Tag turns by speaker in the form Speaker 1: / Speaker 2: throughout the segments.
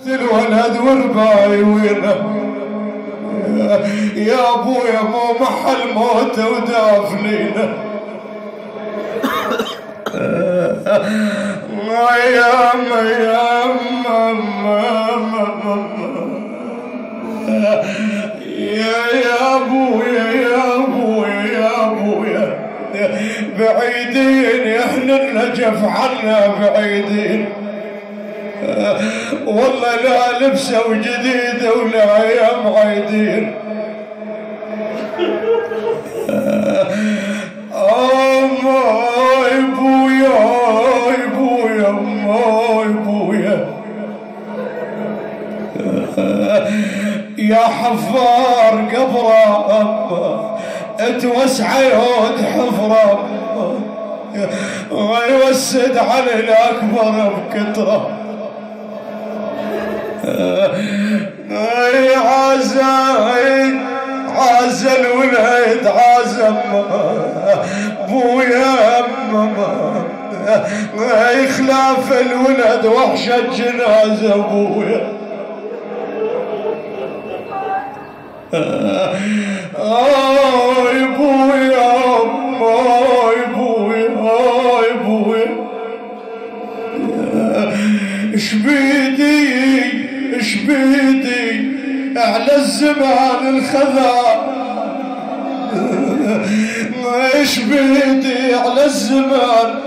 Speaker 1: الولد ورباي وينه يا ابويا مو محل موته ودافنينه يا ابويا يا ابويا يا ابويا بعيدين احنا النجف عنا بعيدين والله لا لبسه وجديده ولا ايام عايدين ماي بويا بويا ماي بويا يا حفار قبره اتوسع يود حفره ويوسد على الاكبر بكتره عاز الولد عازم بويا يخلاف الولد وحشة جنازة بويا بويا بويا شبيدي على الزمان الخذا شبيدي على الزمان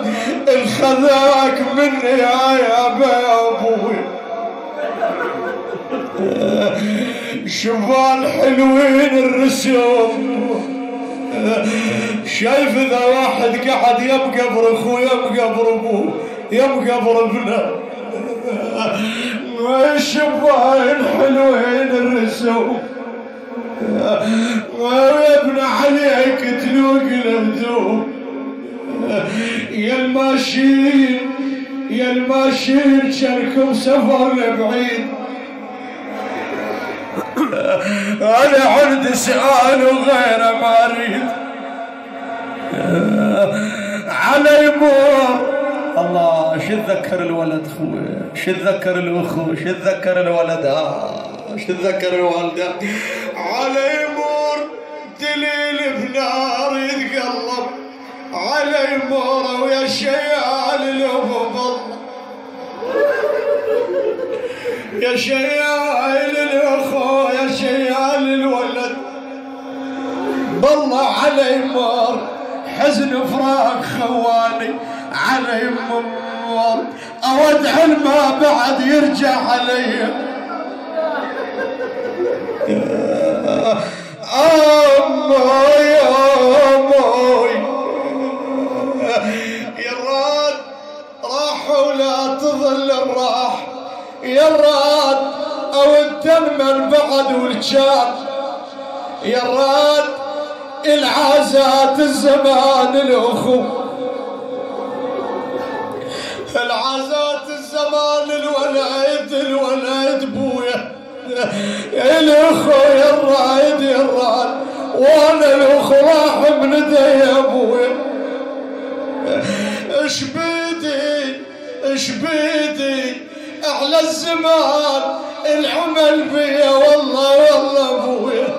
Speaker 1: الخذاك مني يا ابوي شبان حلوين الرسوم شايف اذا واحد قاعد يمقبر اخوه يمقبر ابوه يمقبر ابنه شبان حلوين الرسوم ويبنى عليك تلوق الهدوم يا الماشين شاركوا سفر لبعيد انا عندي سؤال وغيره ما اريد على يمور الله شو تذكر الولد خوي شو تذكر الاخو شو تذكر الولد شو تذكر الوالده على يمور دليل بنار يتقلب على يمور ويا شيال الابو بالله يا شيال الاخو يا شيال الولد بالله على يمور حزن فراق خواني على يمور اود حلمه بعد يرجع علي اموي يا راد راح ولا تظل الراح يا راد اود تنمن بعد والجار يا راد العازات الزمان الاخو العازات الزمان الولد بويا الاخو يا الرايد وانا الاخو راح من ايدي يا ابويا شبيدي اعلى الزمان العمل بيا والله ابويا